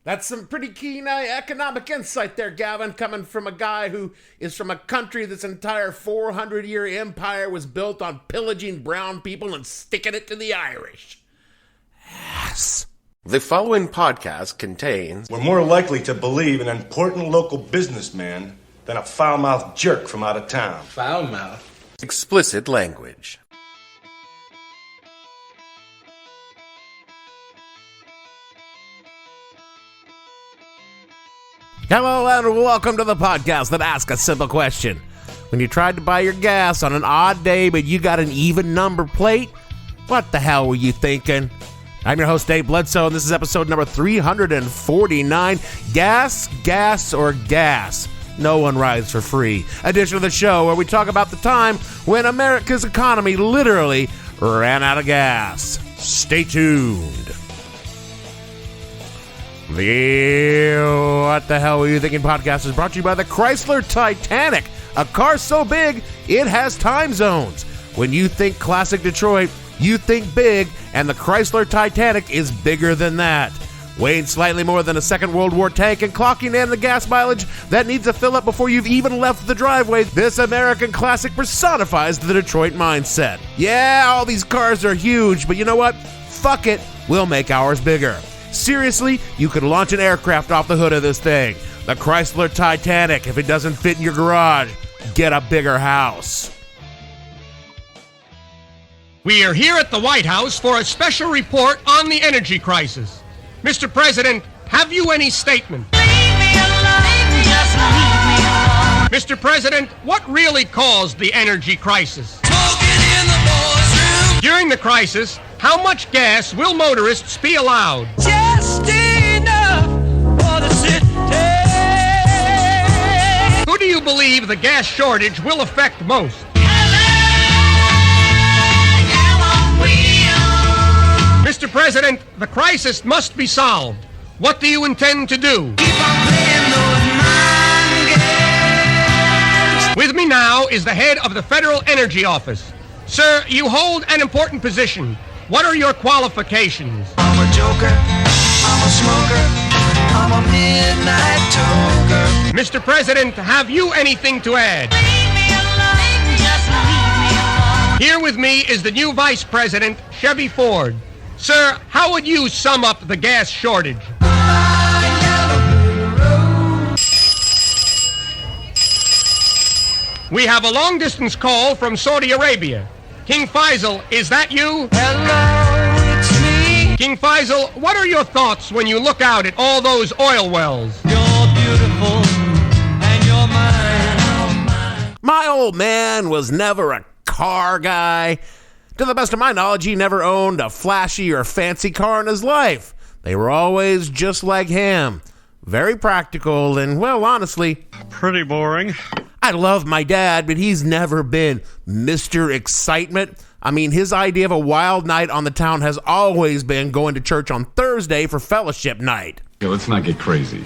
That's some pretty keen economic insight there, Gavin, coming from a guy who is from a country that's entire 400-year empire was built on pillaging brown people and sticking it to the Irish. Yes. The following podcast contains... We're more likely to believe an important local businessman than a foul-mouthed jerk from out of town. Foul-mouthed? Explicit language. Hello and welcome to the podcast that asks a simple question. When you tried to buy your gas on an odd day but you got an even number plate, what the hell were you thinking? I'm your host Dave Bledsoe and this is episode number 349, Gas, or Gas. No one rides for free. Edition of the show where we talk about the time when America's economy literally ran out of gas. Stay tuned. The What the Hell Were You Thinking podcast is brought to you by the Chrysler Titanic, a car so big it has time zones. When you think classic Detroit, you think big, and the Chrysler Titanic is bigger than that. Weighing slightly more than a Second World War tank and clocking in the gas mileage that needs to fill up before you've even left the driveway, this American classic personifies the Detroit mindset. Yeah, all these cars are huge, but you know what? Fuck it, we'll make ours bigger. Seriously, you could launch an aircraft off the hood of this thing. The Chrysler Titanic. If it doesn't fit in your garage, get a bigger house. We are here at the White House for a special report on the energy crisis. Mr. President, have you any statement? Leave me alone, just leave me alone. Mr. President, what really caused the energy crisis? Smoking in the boys' room. During the crisis, how much gas will motorists be allowed? Just enough for the city. Who do you believe the gas shortage will affect most? Mr. President, the crisis must be solved. What do you intend to do? Keep on playing those mind games. With me now is the head of the Federal Energy Office. Sir, you hold an important position. What are your qualifications? I'm a joker, I'm a smoker, I'm a midnight toker. Mr. President, have you anything to add? Leave me alone, just leave me alone. Here with me is the new Vice President, Chevy Ford. Sir, how would you sum up the gas shortage? We have a long-distance call from Saudi Arabia. King Faisal, is that you? Hello, it's me. King Faisal, what are your thoughts when you look out at all those oil wells? You're beautiful, and you're mine. My old man was never a car guy. To the best of my knowledge, he never owned a flashy or fancy car in his life. They were always just like him. Very practical and, well, honestly, pretty boring. I love my dad, but he's never been Mr. Excitement. I mean, his idea of a wild night on the town has always been going to church on Thursday for fellowship night. Okay, let's not get crazy.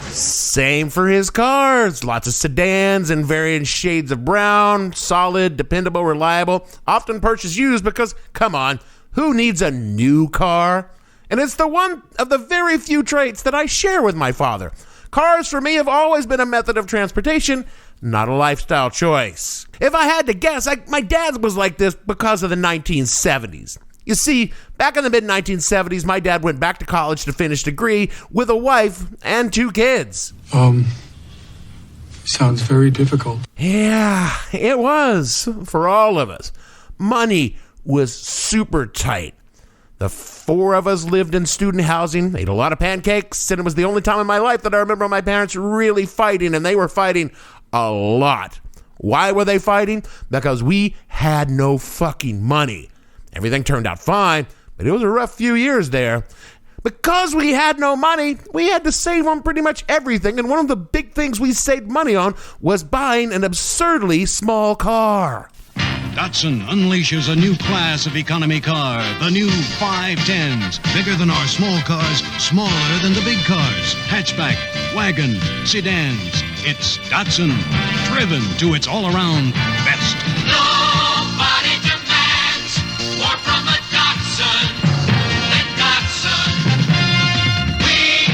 Same for his cars. Lots of sedans in varying shades of brown, solid, dependable, reliable, often purchased used because, come on, who needs a new car? And it's the one of the very few traits that I share with my father. Cars for me have always been a method of transportation, not a lifestyle choice. If I had to guess, my dad was like this because of the 1970s. You see, back in the mid-1970s, my dad went back to college to finish a degree with a wife and 2 kids. Sounds very difficult. Yeah, it was for all of us. Money was super tight. The 4 of us lived in student housing, ate a lot of pancakes, and it was the only time in my life that I remember my parents really fighting, and they were fighting a lot. Why were they fighting? Because we had no fucking money. Everything turned out fine, but it was a rough few years there. Because we had no money, we had to save on pretty much everything, and one of the big things we saved money on was buying an absurdly small car. DATSUN unleashes a new class of economy car, the new 510s. Bigger than our small cars, smaller than the big cars. Hatchback, wagon, sedans. It's DATSUN, driven to its all-around best. Nobody demands more from a Datsun than Datsun. We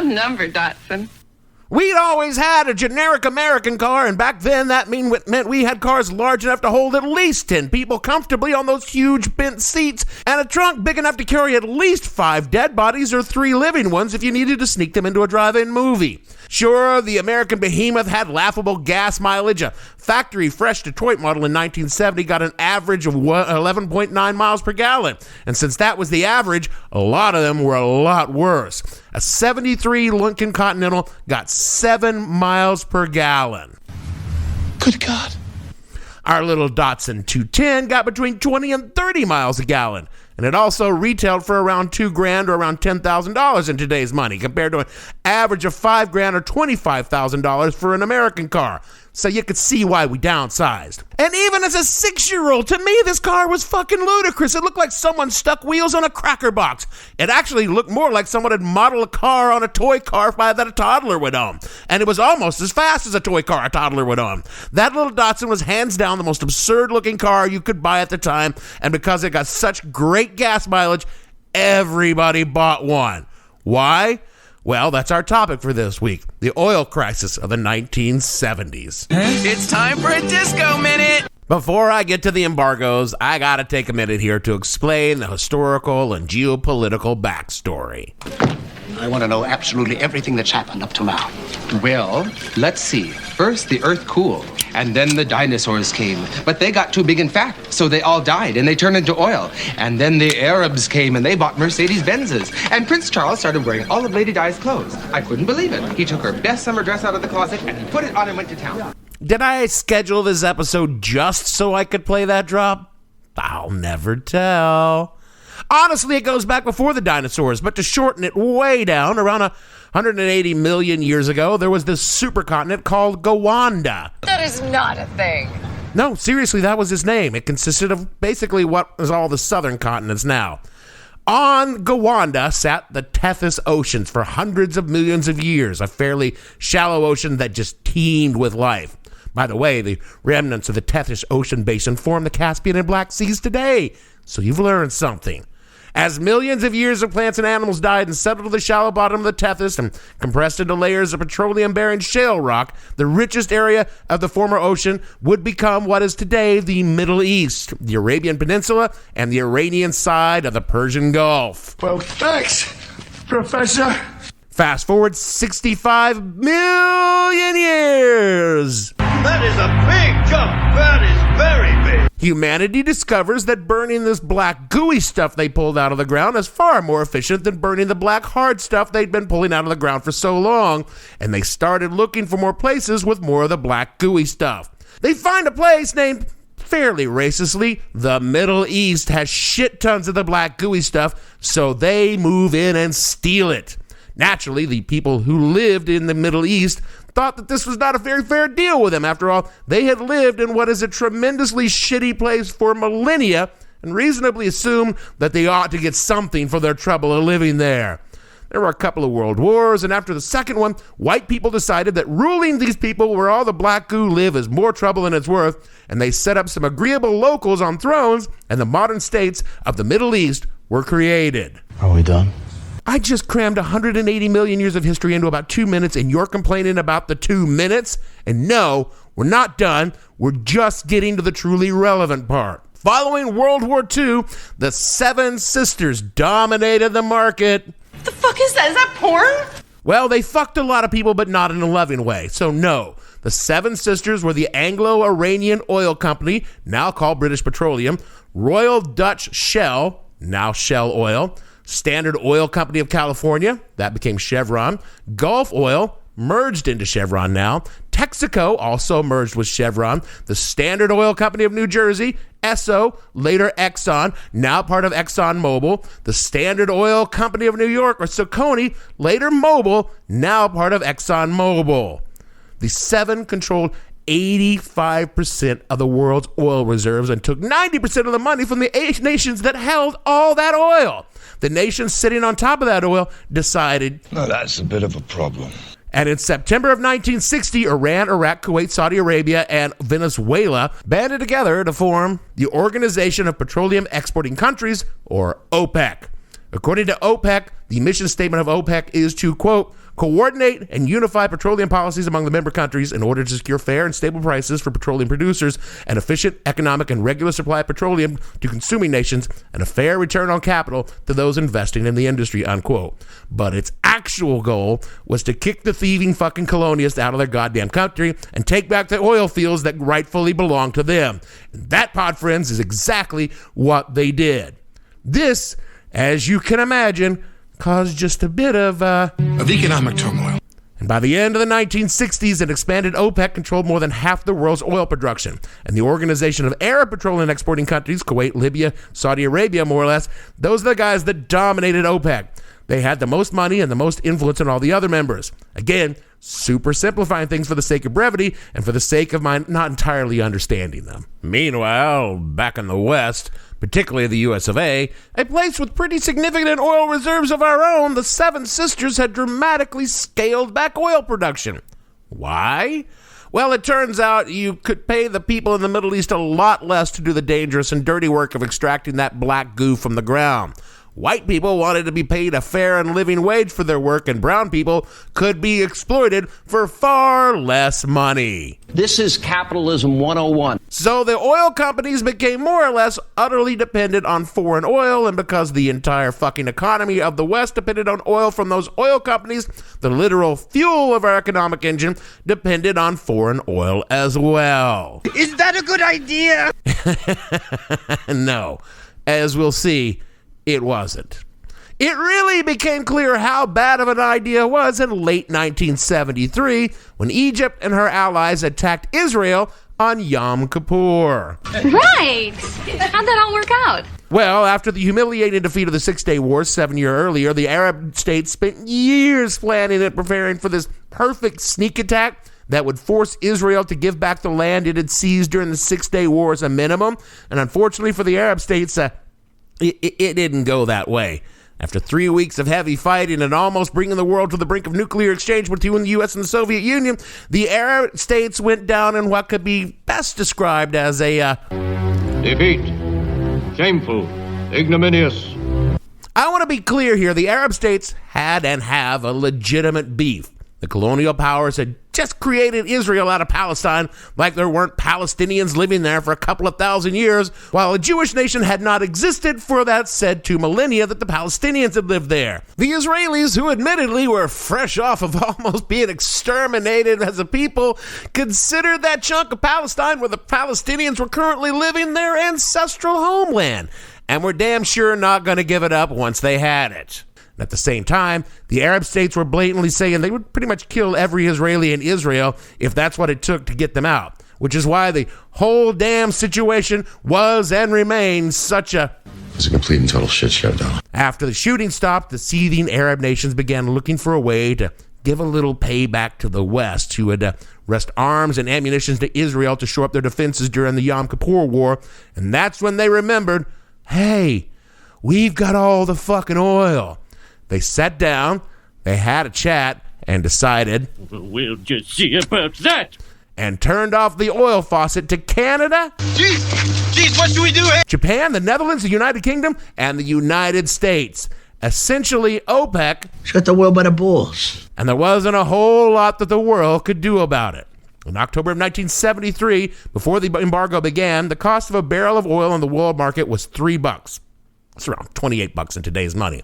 Round number, Datsun. We'd always had a generic American car, and back then that meant we had cars large enough to hold at least 10 people comfortably on those huge bent seats, and a trunk big enough to carry at least 5 dead bodies or 3 living ones if you needed to sneak them into a drive-in movie. Sure, the American behemoth had laughable gas mileage. A factory fresh Detroit model in 1970 got an average of 11.9 miles per gallon. And since that was the average, a lot of them were a lot worse. A 73 Lincoln Continental got 7 miles per gallon. Good God. Our little Datsun 210 got between 20 and 30 miles a gallon. And it also retailed for around $2,000 or around $10,000 in today's money, compared to an average of $5,000 or $25,000 for an American car. So you could see why we downsized. And even as a 6-year-old, to me, this car was fucking ludicrous. It looked like someone stuck wheels on a cracker box. It actually looked more like someone had modeled a car on a toy car that a toddler would own. And it was almost as fast as a toy car a toddler would own. That little Datsun was hands down the most absurd-looking car you could buy at the time. And because it got such great gas mileage, everybody bought one. Why? Well, that's our topic for this week, the oil crisis of the 1970s. It's time for a disco minute. Before I get to the embargoes, I gotta take a minute here to explain the historical and geopolitical backstory. I want to know absolutely everything that's happened up to now. Well, let's see. First, the earth cooled, and then the dinosaurs came. But they got too big and fat, so they all died, and they turned into oil. And then the Arabs came, and they bought Mercedes-Benzes. And Prince Charles started wearing all of Lady Di's clothes. I couldn't believe it. He took her best summer dress out of the closet, and he put it on and went to town. Did I schedule this episode just so I could play that drop? I'll never tell. Honestly, it goes back before the dinosaurs, but to shorten it way down, around 180 million years ago, there was this supercontinent called Gowanda. That is not a thing. No, seriously, that was his name. It consisted of basically what is all the southern continents now. On Gowanda sat the Tethys Oceans for hundreds of millions of years, a fairly shallow ocean that just teemed with life. By the way, the remnants of the Tethys Ocean basin form the Caspian and Black Seas today, so you've learned something. As millions of years of plants and animals died and settled to the shallow bottom of the Tethys and compressed into layers of petroleum-bearing shale rock, the richest area of the former ocean would become what is today the Middle East, the Arabian Peninsula, and the Iranian side of the Persian Gulf. Well, thanks, Professor. Fast forward 65 million years. That is a big jump. That is very big. Humanity discovers that burning this black gooey stuff they pulled out of the ground is far more efficient than burning the black hard stuff they'd been pulling out of the ground for so long, and they started looking for more places with more of the black gooey stuff. They find a place named, fairly racistly, the Middle East has shit tons of the black gooey stuff, so they move in and steal it. Naturally, the people who lived in the Middle East thought that this was not a very fair deal with them. After all, they had lived in what is a tremendously shitty place for millennia and reasonably assumed that they ought to get something for their trouble of living there. There were a couple of world wars, and after the second one, white people decided that ruling these people where all the black goo live is more trouble than it's worth, and they set up some agreeable locals on thrones, and the modern states of the Middle East were created. Are we done? I just crammed 180 million years of history into about 2 minutes, and you're complaining about the 2 minutes? And no, we're not done. We're just getting to the truly relevant part. Following World War II, the Seven Sisters dominated the market. What the fuck is that? Is that porn? Well, they fucked a lot of people, but not in a loving way. So no, the Seven Sisters were the Anglo-Iranian Oil Company, now called British Petroleum, Royal Dutch Shell, now Shell Oil, Standard Oil Company of California, that became Chevron, Gulf Oil, merged into Chevron now, Texaco also merged with Chevron, the Standard Oil Company of New Jersey, Esso, later Exxon, now part of ExxonMobil, the Standard Oil Company of New York, or Socony, later Mobil, now part of ExxonMobil. The seven controlled 85% of the world's oil reserves and took 90% of the money from the 8 nations that held all that oil. The nations sitting on top of that oil decided, now that's a bit of a problem. And in September of 1960, Iran, Iraq, Kuwait, Saudi Arabia, and Venezuela banded together to form the Organization of Petroleum Exporting Countries, or OPEC. According to OPEC, the mission statement of OPEC is to, quote, coordinate and unify petroleum policies among the member countries in order to secure fair and stable prices for petroleum producers, an efficient, economic, and regular supply of petroleum to consuming nations, and a fair return on capital to those investing in the industry, unquote. But its actual goal was to kick the thieving fucking colonialists out of their goddamn country and take back the oil fields that rightfully belong to them. And that, pod friends, is exactly what they did. This, as you can imagine, caused just a bit of economic turmoil. And by the end of the 1960s, an expanded OPEC controlled more than half the world's oil production. And the Organization of Arab Petroleum Exporting Countries, Kuwait, Libya, Saudi Arabia, more or less, those are the guys that dominated OPEC. They had the most money and the most influence on all the other members. Again, super simplifying things for the sake of brevity and for the sake of my not entirely understanding them. Meanwhile, back in the West, particularly the US of A, a place with pretty significant oil reserves of our own, the Seven Sisters had dramatically scaled back oil production. Why? Well, it turns out you could pay the people in the Middle East a lot less to do the dangerous and dirty work of extracting that black goo from the ground. White people wanted to be paid a fair and living wage for their work, and brown people could be exploited for far less money. This is capitalism 101. So the oil companies became more or less utterly dependent on foreign oil, and because the entire fucking economy of the West depended on oil from those oil companies, the literal fuel of our economic engine depended on foreign oil as well. Is that a good idea? No. As we'll see, it wasn't. It really became clear how bad of an idea it was in late 1973 when Egypt and her allies attacked Israel on Yom Kippur. Right! How'd that all work out? Well, after the humiliating defeat of the Six-Day War 7 years earlier, the Arab states spent years planning and preparing for this perfect sneak attack that would force Israel to give back the land it had seized during the Six-Day War as a minimum. And unfortunately for the Arab states, it didn't go that way. After 3 weeks of heavy fighting and almost bringing the world to the brink of nuclear exchange between the U.S. and the Soviet Union, the Arab states went down in what could be best described as a defeat. Shameful. Ignominious. I want to be clear here. The Arab states had and have a legitimate beef. The colonial powers had just created Israel out of Palestine like there weren't Palestinians living there for a couple of thousand years, while a Jewish nation had not existed for that said 2 millennia that the Palestinians had lived there. The Israelis, who admittedly were fresh off of almost being exterminated as a people, considered that chunk of Palestine where the Palestinians were currently living their ancestral homeland, and were damn sure not going to give it up once they had it. At the same time, the Arab states were blatantly saying they would pretty much kill every Israeli in Israel if that's what it took to get them out, which is why the whole damn situation was and remains such a... It's a complete and total shit show, Don. After the shooting stopped, the seething Arab nations began looking for a way to give a little payback to the West, who had wrest arms and ammunition to Israel to shore up their defenses during the Yom Kippur War, and that's when they remembered, hey, we've got all the fucking oil. They sat down, they had a chat, and decided, we'll just see about that. And turned off the oil faucet to Canada, Jeez, what should we do here? Japan, the Netherlands, the United Kingdom, and the United States. Essentially, OPEC shut the world by the balls. And there wasn't a whole lot that the world could do about it. In October of 1973, before the embargo began, the cost of a barrel of oil on the world market was $3. It's around $28 in today's money.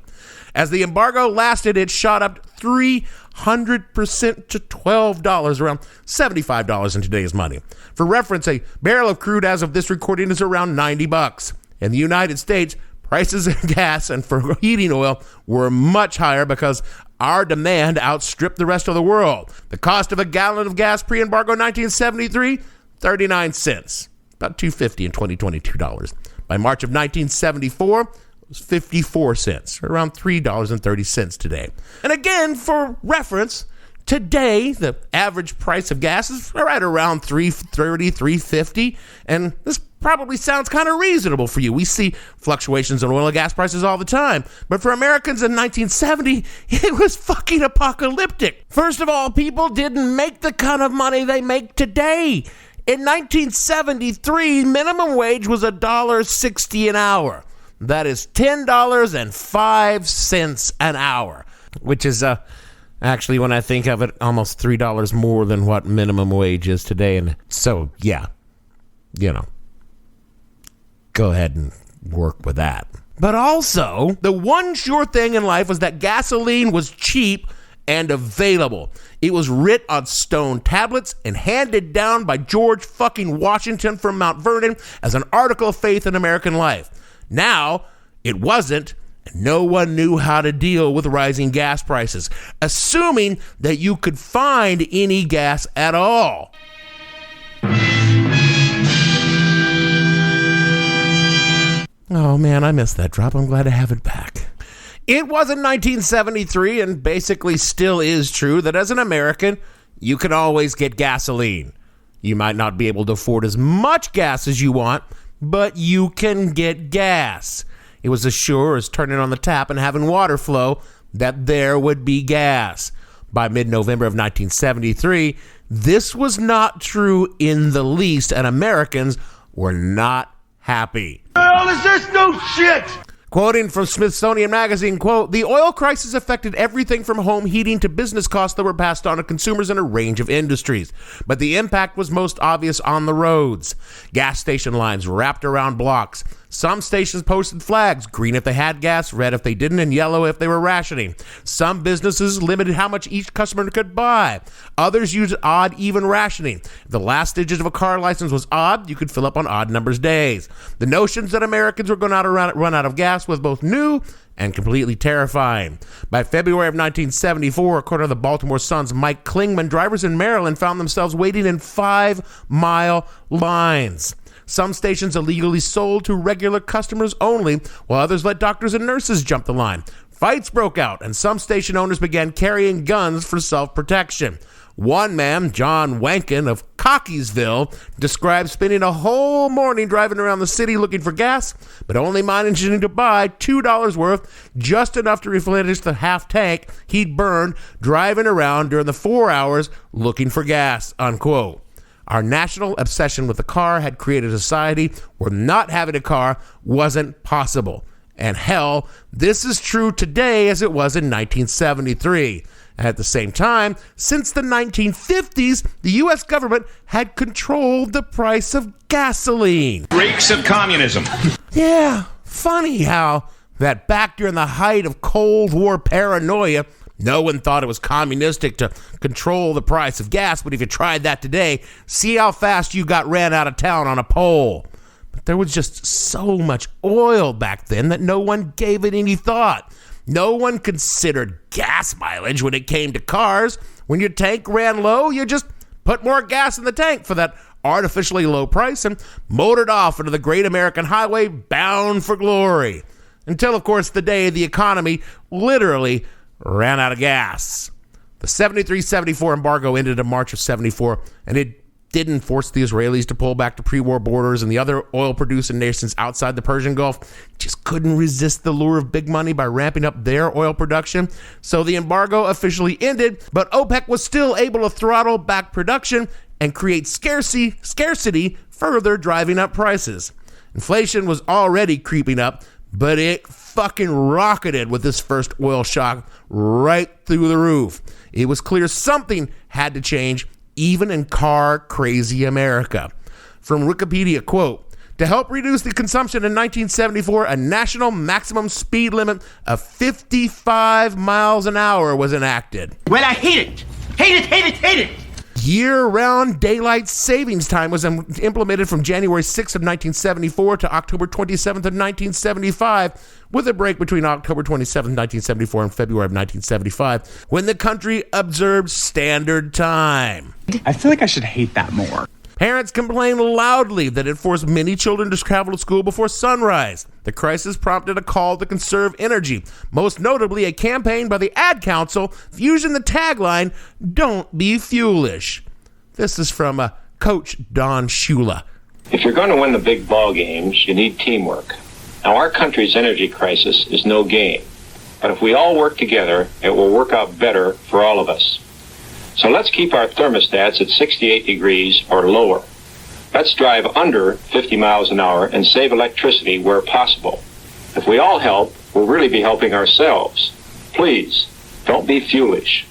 As the embargo lasted, it shot up 300% to $12, around $75 in today's money. For reference, a barrel of crude as of this recording is around $90. In the United States, prices of gas and for heating oil were much higher because our demand outstripped the rest of the world. The cost of a gallon of gas pre-embargo 1973, 39 cents, about $2.50 in 2022 dollars. By March of 1974, was 54 cents, or around $3.30 today. And again, for reference, today the average price of gas is right around $3.30, $3.50, and this probably sounds kind of reasonable for you. We see fluctuations in oil and gas prices all the time, but for Americans in 1970, it was fucking apocalyptic. First of all, people didn't make the kind of money they make today. In 1973, minimum wage was $1.60 an hour. That is $10.05 an hour, which is Actually, when I think of it, almost $3 more than what minimum wage is today. And so, yeah, go ahead and work with that. But also, the one sure thing in life was that gasoline was cheap and available. It was writ on stone tablets and handed down by George fucking Washington from Mount Vernon as an article of faith in American life. Now, it wasn't, and no one knew how to deal with rising gas prices, assuming that you could find any gas at all. Oh man, I missed that drop. I'm glad to have it back. It was in 1973, and basically still is true, that as an American, you can always get gasoline. You might not be able to afford as much gas as you want, but you can get gas. It was as sure as turning on the tap and having water flow that there would be gas. By mid-November of 1973, this was not true in the least, and Americans were not happy. Hell is this new shit? Quoting from Smithsonian Magazine, quote, "The oil crisis affected everything from home heating to business costs that were passed on to consumers in a range of industries. But the impact was most obvious on the roads. Gas station lines wrapped around blocks. Some stations posted flags, green if they had gas, red if they didn't, and yellow if they were rationing. Some businesses limited how much each customer could buy. Others used odd, even rationing. If the last digit of a car license was odd, you could fill up on odd numbers days. The notions that Americans were going to run out of gas was both new and completely terrifying. By February of 1974, according to the Baltimore Sun's Mike Klingman, drivers in Maryland found themselves waiting in 5-mile lines. Some stations illegally sold to regular customers only, while others let doctors and nurses jump the line. Fights broke out, and some station owners began carrying guns for self-protection. One man, John Wankin of Cockeysville, described spending a whole morning driving around the city looking for gas, but only managing to buy $2 worth, just enough to replenish the half tank he'd burned driving around during the 4 hours looking for gas, unquote. Our national obsession with the car had created a society where not having a car wasn't possible. And hell, this is true today as it was in 1973. At the same time, since the 1950s, the U.S. government had controlled the price of gasoline. Reeks of communism. Yeah, funny how that back during the height of Cold War paranoia, no one thought it was communistic to control the price of gas, but if you tried that today, see how fast you got ran out of town on a pole. But there was just so much oil back then that no one gave it any thought. No one considered gas mileage when it came to cars. When your tank ran low, you just put more gas in the tank for that artificially low price and motored off into the great American highway bound for glory. Until, of course, the day the economy literally ran out of gas. The 73-74 embargo ended in March of 74, and it didn't force the Israelis to pull back to pre-war borders, and the other oil-producing nations outside the Persian Gulf just couldn't resist the lure of big money by ramping up their oil production. So the embargo officially ended, but OPEC was still able to throttle back production and create scarcity, further driving up prices. Inflation was already creeping up, but it fucking rocketed with this first oil shock right through the roof. It was clear something had to change, even in car-crazy America. From Wikipedia, quote, "To help reduce the consumption in 1974, a national maximum speed limit of 55 miles an hour was enacted." Well, I hate it. Hate it, hate it, hate it. Year-round daylight savings time was implemented from January 6th of 1974 to October 27th of 1975, with a break between October 27th, 1974 and February of 1975, when the country observed standard time. I feel like I should hate that more. Parents complained loudly that it forced many children to travel to school before sunrise. The crisis prompted a call to conserve energy, most notably a campaign by the Ad Council using the tagline, "Don't be foolish." This is from Coach Don Shula. If you're going to win the big ball games, you need teamwork. Now, our country's energy crisis is no game, but if we all work together, it will work out better for all of us. So let's keep our thermostats at 68 degrees or lower. Let's drive under 50 miles an hour and save electricity where possible. If we all help, we'll really be helping ourselves. Please, don't be foolish.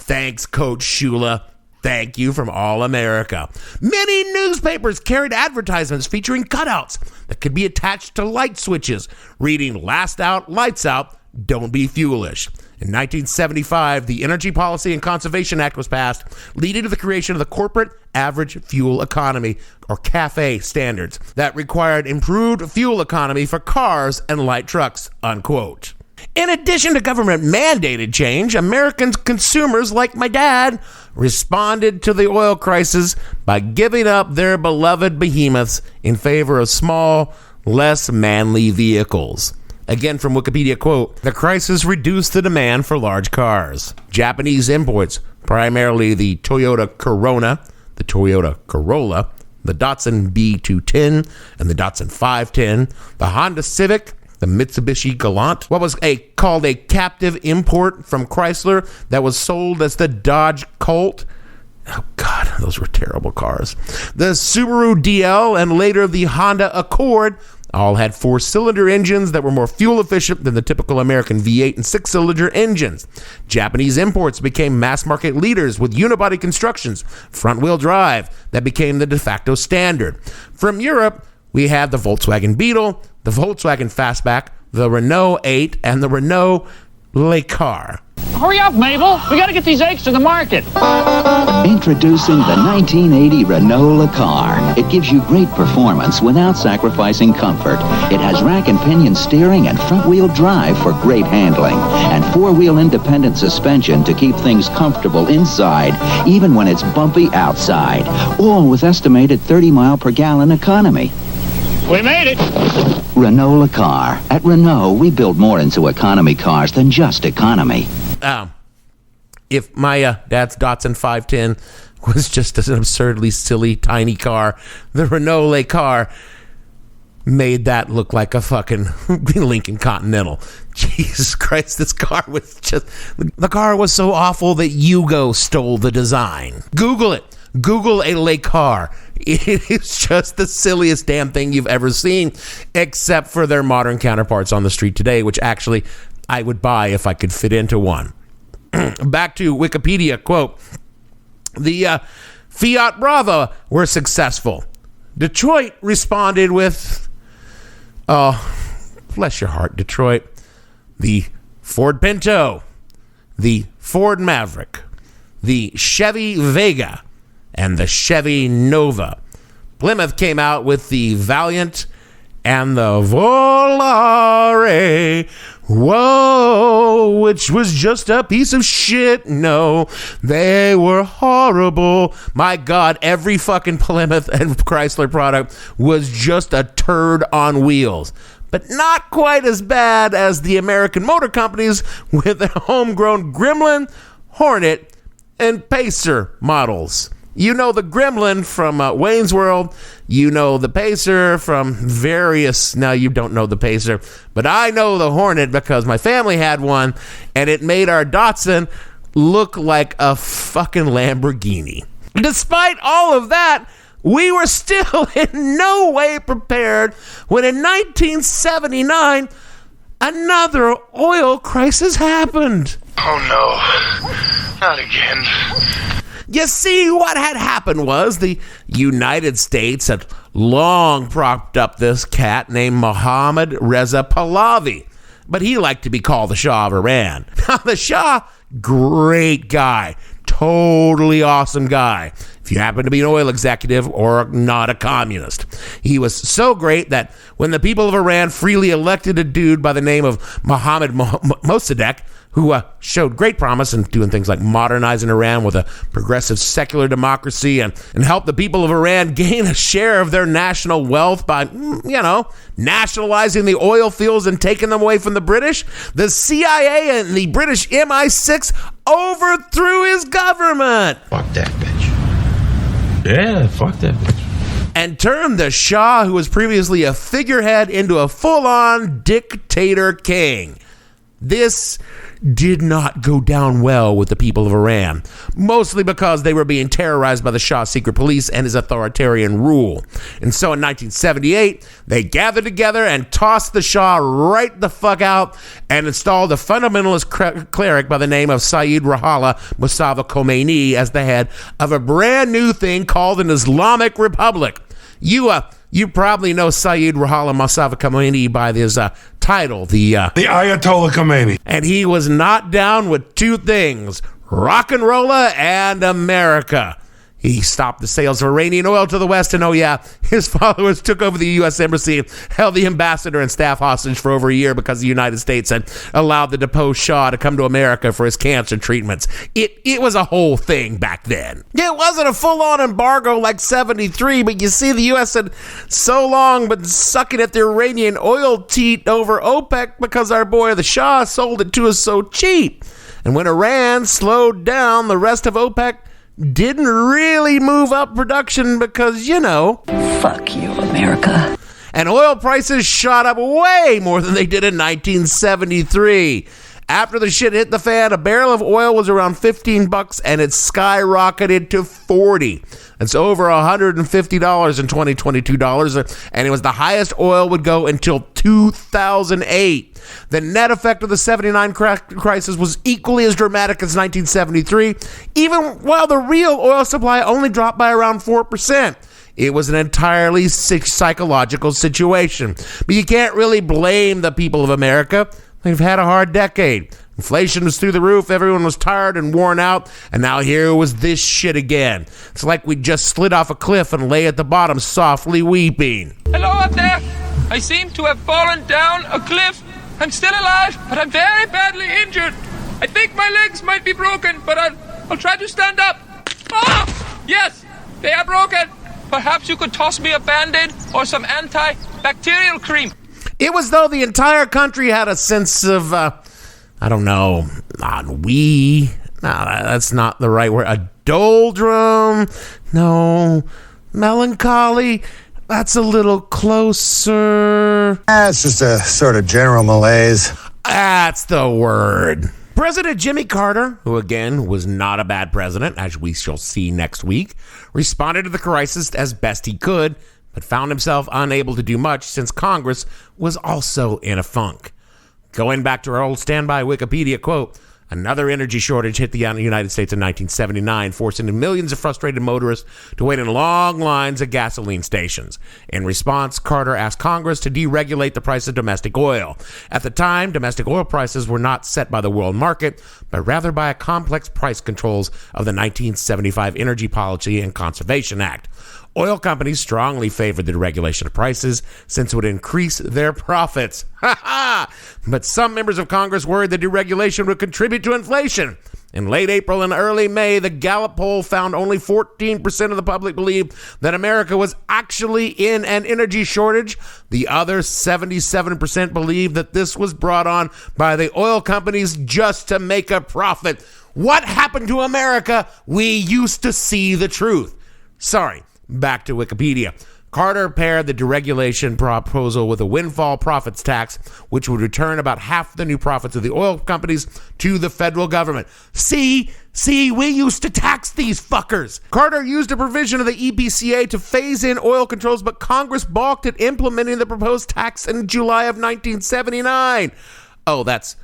Thanks, Coach Shula. Thank you from all America. Many newspapers carried advertisements featuring cutouts that could be attached to light switches, reading "Last out, lights out, don't be foolish." In 1975, the Energy Policy and Conservation Act was passed, leading to the creation of the Corporate Average Fuel Economy, or CAFE standards, that required improved fuel economy for cars and light trucks, unquote. In addition to government-mandated change, American consumers like my dad responded to the oil crisis by giving up their beloved behemoths in favor of small, less manly vehicles. Again from Wikipedia, quote, "The crisis reduced the demand for large cars. Japanese imports, primarily the Toyota Corona, the Toyota Corolla, the Datsun B210, and the Datsun 510, the Honda Civic, the Mitsubishi Galant, what was called a captive import from Chrysler that was sold as the Dodge Colt." Oh, God, those were terrible cars. The Subaru DL and later the Honda Accord all had 4-cylinder engines that were more fuel efficient than the typical American V8 and 6-cylinder engines. Japanese imports became mass-market leaders with unibody constructions, front-wheel drive, that became the de facto standard. From Europe, we had the Volkswagen Beetle, the Volkswagen Fastback, the Renault 8, and the Renault Le Car. Hurry up, Mabel. We got to get these eggs to the market. Introducing the 1980 Renault Le Car. It gives you great performance without sacrificing comfort. It has rack and pinion steering and front-wheel drive for great handling, and 4-wheel independent suspension to keep things comfortable inside, even when it's bumpy outside. All with estimated 30-mile-per-gallon economy. We made it. Renault Le Car. At Renault, we build more into economy cars than just economy. If my dad's Datsun 510 was just an absurdly silly, tiny car, the Renault Le Car made that look like a fucking Lincoln Continental. Jesus Christ, this car was just... The car was so awful that Yugo stole the design. Google it. Google a Le Car. It is just the silliest damn thing you've ever seen, except for their modern counterparts on the street today, which actually I would buy if I could fit into one. Back to Wikipedia, quote, "The Fiat Brava were successful. Detroit responded with, oh, bless your heart, Detroit, the Ford Pinto, the Ford Maverick, the Chevy Vega, and the Chevy Nova. Plymouth came out with the Valiant and the Volare, whoa, which was just a piece of shit. No, they were horrible. My God, every fucking Plymouth and Chrysler product was just a turd on wheels. But not quite as bad as the American motor companies with their homegrown Gremlin, Hornet, and Pacer models. You know the Gremlin from Wayne's World. You know the Pacer from various... Now, you don't know the Pacer, but I know the Hornet because my family had one, and it made our Datsun look like a fucking Lamborghini. Despite all of that, we were still in no way prepared when in 1979, another oil crisis happened. Oh, no. Not again. You see, what had happened was the United States had long propped up this cat named Mohammad Reza Pahlavi, but he liked to be called the Shah of Iran. Now, the Shah, great guy, totally awesome guy, if you happen to be an oil executive or not a communist. He was so great that when the people of Iran freely elected a dude by the name of Mohammad Mossadegh, who showed great promise in doing things like modernizing Iran with a progressive secular democracy and helped the people of Iran gain a share of their national wealth by, nationalizing the oil fields and taking them away from the British, the CIA and the British MI6 overthrew his government. Fuck that bitch. Yeah, fuck that bitch. And turned the Shah, who was previously a figurehead, into a full-on dictator king. This did not go down well with the people of Iran, mostly because they were being terrorized by the Shah's secret police and his authoritarian rule. And so in 1978, they gathered together and tossed the Shah right the fuck out and installed a fundamentalist cleric by the name of Sayyid Ruhollah Mustafa Khomeini as the head of a brand new thing called an Islamic Republic. You probably know Sayyid Ruhollah Mustafa Khomeini by his title, the Ayatollah Khomeini. And he was not down with two things, rock and rolla and America. He stopped the sales of Iranian oil to the West, and his followers took over the U.S. Embassy, held the ambassador and staff hostage for over a year because the United States had allowed the deposed Shah to come to America for his cancer treatments. It was a whole thing back then. It wasn't a full-on embargo like 73, but you see, the U.S. had so long been sucking at the Iranian oil teat over OPEC because our boy the Shah sold it to us so cheap. And when Iran slowed down, the rest of OPEC didn't really move up production because, fuck you, America. And oil prices shot up way more than they did in 1973. After the shit hit the fan, a barrel of oil was around $15 and it skyrocketed to $40. It's over $150 in 2022 dollars, and it was the highest oil would go until 2008. The net effect of the 79 crisis was equally as dramatic as 1973, even while the real oil supply only dropped by around 4%. It was an entirely psychological situation. But you can't really blame the people of America. They've had a hard decade. Inflation was through the roof, everyone was tired and worn out, and now here was this shit again. It's like we just slid off a cliff and lay at the bottom softly weeping. Hello up there! I seem to have fallen down a cliff. I'm still alive, but I'm very badly injured. I think my legs might be broken, but I'll try to stand up. Oh! Yes, they are broken. Perhaps you could toss me a Band-Aid or some antibacterial cream. It was though the entire country had a sense of, ennui. No, that's not the right word. A doldrum. No. Melancholy. That's a little closer. It's just a sort of general malaise. That's the word. President Jimmy Carter, who again was not a bad president, as we shall see next week, responded to the crisis as best he could, but found himself unable to do much since Congress was also in a funk. Going back to our old standby Wikipedia quote, another energy shortage hit the United States in 1979, forcing millions of frustrated motorists to wait in long lines at gasoline stations. In response, Carter asked Congress to deregulate the price of domestic oil. At the time, domestic oil prices were not set by the world market, but rather by a complex price controls of the 1975 Energy Policy and Conservation Act. Oil companies strongly favored the deregulation of prices since it would increase their profits. But some members of Congress worried that deregulation would contribute to inflation. In late April and early May, the Gallup poll found only 14% of the public believed that America was actually in an energy shortage. The other 77% believed that this was brought on by the oil companies just to make a profit. What happened to America? We used to see the truth. Sorry. Back to Wikipedia. Carter paired the deregulation proposal with a windfall profits tax, which would return about half the new profits of the oil companies to the federal government. See, we used to tax these fuckers. Carter used a provision of the EPCA to phase in oil controls, but Congress balked at implementing the proposed tax in July of 1979. Oh, that's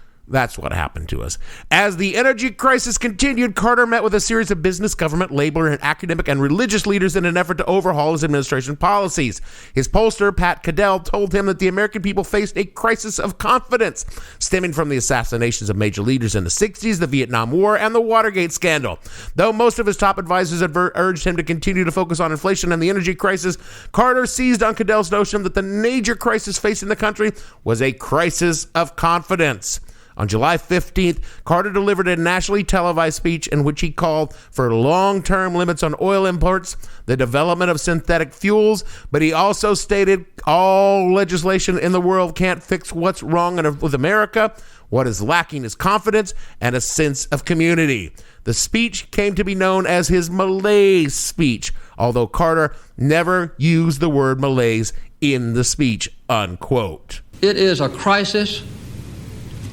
what happened to us. As the energy crisis continued, Carter met with a series of business, government, labor, and academic and religious leaders in an effort to overhaul his administration policies. His pollster, Pat Cadell, told him that the American people faced a crisis of confidence stemming from the assassinations of major leaders in the 60s, the Vietnam War, and the Watergate scandal. Though most of his top advisors had urged him to continue to focus on inflation and the energy crisis, Carter seized on Cadell's notion that the major crisis facing the country was a crisis of confidence. On July 15th, Carter delivered a nationally televised speech in which he called for long-term limits on oil imports, the development of synthetic fuels, but he also stated all legislation in the world can't fix what's wrong with America. What is lacking is confidence and a sense of community. The speech came to be known as his malaise speech, although Carter never used the word malaise in the speech, unquote. It is a crisis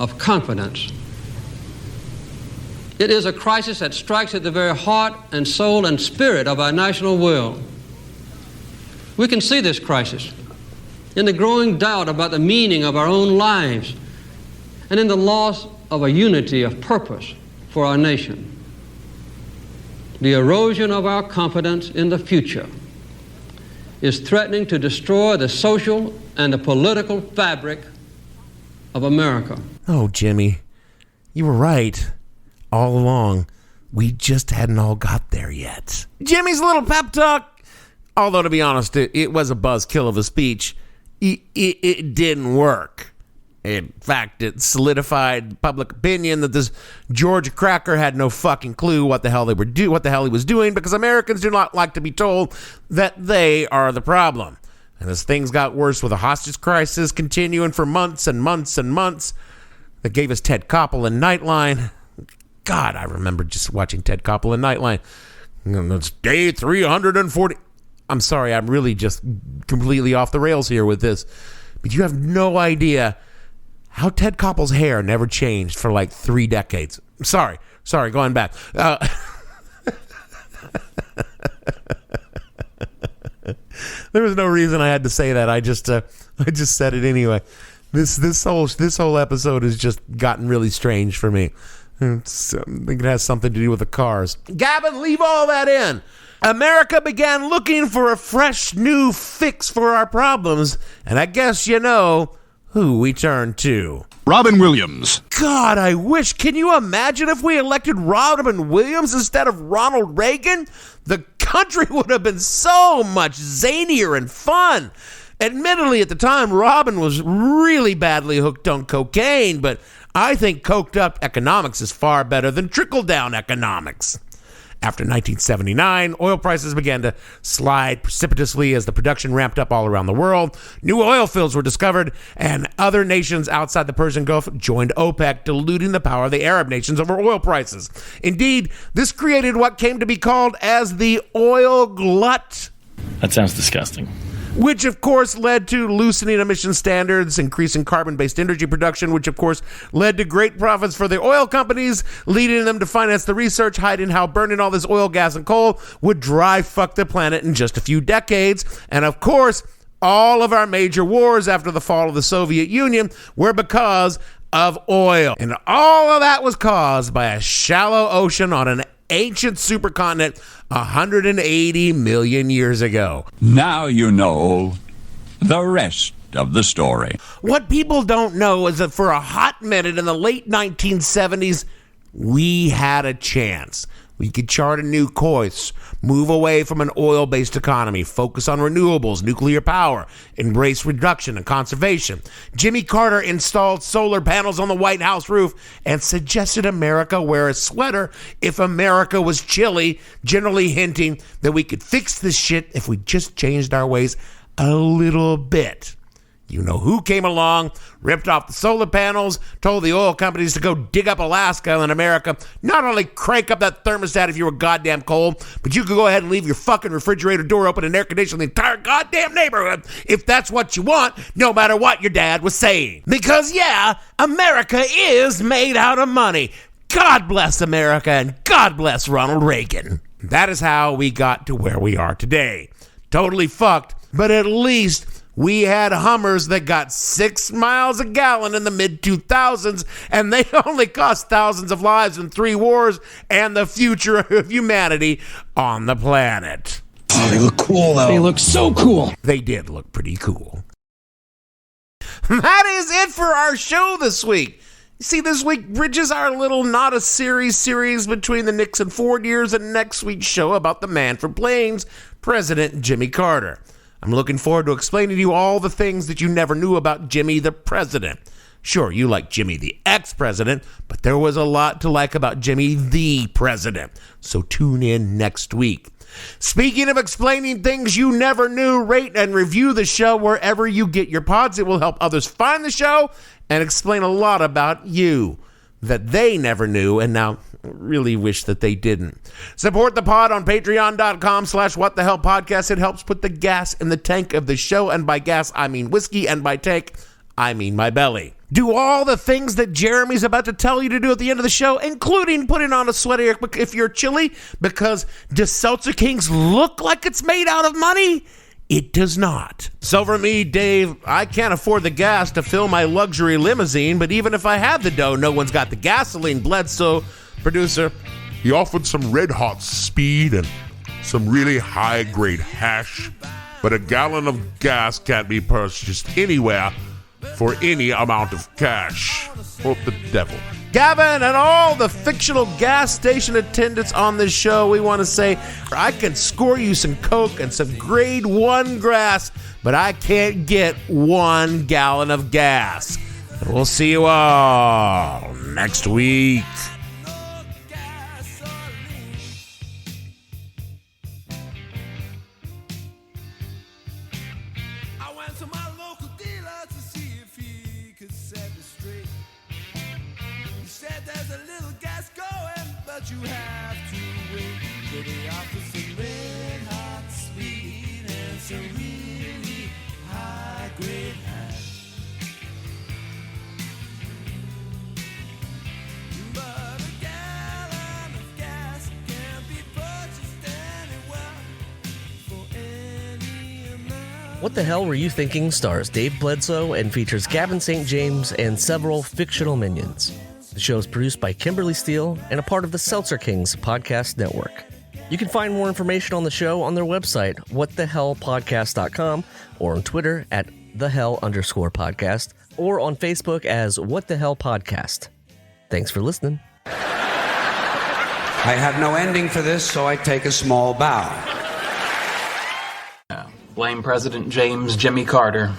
of confidence. It is a crisis that strikes at the very heart and soul and spirit of our national will. We can see this crisis in the growing doubt about the meaning of our own lives and in the loss of a unity of purpose for our nation. The erosion of our confidence in the future is threatening to destroy the social and the political fabric of America. Oh, Jimmy, you were right all along. We just hadn't all got there yet. Jimmy's little pep talk, although to be honest, it was a buzzkill of a speech. It didn't work. In fact, it solidified public opinion that this Georgia cracker had no fucking clue what the hell he was doing, because Americans do not like to be told that they are the problem. And as things got worse with the hostage crisis continuing for months and months and months, that gave us Ted Koppel and Nightline. God, I remember just watching Ted Koppel and Nightline. It's day 340. I'm sorry, I'm really just completely off the rails here with this. But you have no idea how Ted Koppel's hair never changed for like 3 decades. Sorry, going back. There was no reason I had to say that. I just said it anyway. This whole episode has just gotten really strange for me. I think it has something to do with the cars. Gavin, leave all that in. America began looking for a fresh new fix for our problems, and I guess you know who we turned to. Robin Williams. God, I wish. Can you imagine if we elected Robin Williams instead of Ronald Reagan? The country would have been so much zanier and fun. Admittedly, at the time, Robin was really badly hooked on cocaine, but I think coked-up economics is far better than trickle-down economics. After 1979, oil prices began to slide precipitously as the production ramped up all around the world. New oil fields were discovered, and other nations outside the Persian Gulf joined OPEC, diluting the power of the Arab nations over oil prices. Indeed, this created what came to be called as the oil glut. That sounds disgusting. Which, of course, led to loosening emission standards, increasing carbon-based energy production, which, of course, led to great profits for the oil companies, leading them to finance the research, hiding how burning all this oil, gas, and coal would dry fuck the planet in just a few decades. And, of course, all of our major wars after the fall of the Soviet Union were because of oil. And all of that was caused by a shallow ocean on an ancient supercontinent 180 million years ago. Now you know the rest of the story. What people don't know is that for a hot minute in the late 1970s, we had a chance. We could chart a new course, move away from an oil-based economy, focus on renewables, nuclear power, embrace reduction and conservation. Jimmy Carter installed solar panels on the White House roof and suggested America wear a sweater if America was chilly, generally hinting that we could fix this shit if we just changed our ways a little bit. You know who came along, ripped off the solar panels, told the oil companies to go dig up Alaska and America, not only crank up that thermostat if you were goddamn cold, but you could go ahead and leave your fucking refrigerator door open and air condition the entire goddamn neighborhood if that's what you want, no matter what your dad was saying. Because, yeah, America is made out of money. God bless America and God bless Ronald Reagan. That is how we got to where we are today. Totally fucked, but at least we had Hummers that got 6 miles a gallon in the mid-2000s, and they only cost thousands of lives in 3 wars and the future of humanity on the planet. Oh, they look cool, though. They look so cool. They did look pretty cool. That is it for our show this week. You see, this week bridges our little not a series between the Nixon Ford years and next week's show about the man from Plains, President Jimmy Carter. I'm looking forward to explaining to you all the things that you never knew about Jimmy the President. Sure, you like Jimmy the ex-president, but there was a lot to like about Jimmy the President. So tune in next week. Speaking of explaining things you never knew, rate and review the show wherever you get your pods. It will help others find the show and explain a lot about you that they never knew and now really wish that they didn't. Support the pod on patreon.com/whatthehellpodcast. It helps put the gas in the tank of the show, and by gas I mean whiskey, and by tank I mean my belly. Do all the things that Jeremy's about to tell you to do at the end of the show, including putting on a sweater if you're chilly, because does Seltzer Kings look like it's made out of money? It does not. So for me, Dave, I can't afford the gas to fill my luxury limousine, but even if I had the dough, no one's got the gasoline. Bledsoe, producer, He offered some red hot speed and some really high grade hash, but a gallon of gas can't be purchased anywhere for any amount of cash. Or the devil. Gavin and all the fictional gas station attendants on this show, we want to say, I can score you some Coke and some grade 1 grass, but I can't get 1 gallon of gas. We'll see you all next week. You have to wait till they offer some red hot sweet and some really high grade hash. But a gallon of gas can't be purchased anywhere for any amount. What the Hell Were You Thinking stars Dave Bledsoe and features Gavin St. James and several fictional minions. The show is produced by Kimberly Steele and a part of the Seltzer Kings podcast network. You can find more information on the show on their website, whatthehellpodcast.com, or on Twitter at @thehell_podcast, or on Facebook as What the Hell Podcast. Thanks for listening. I have no ending for this, so I take a small bow. Blame President James Jimmy Carter.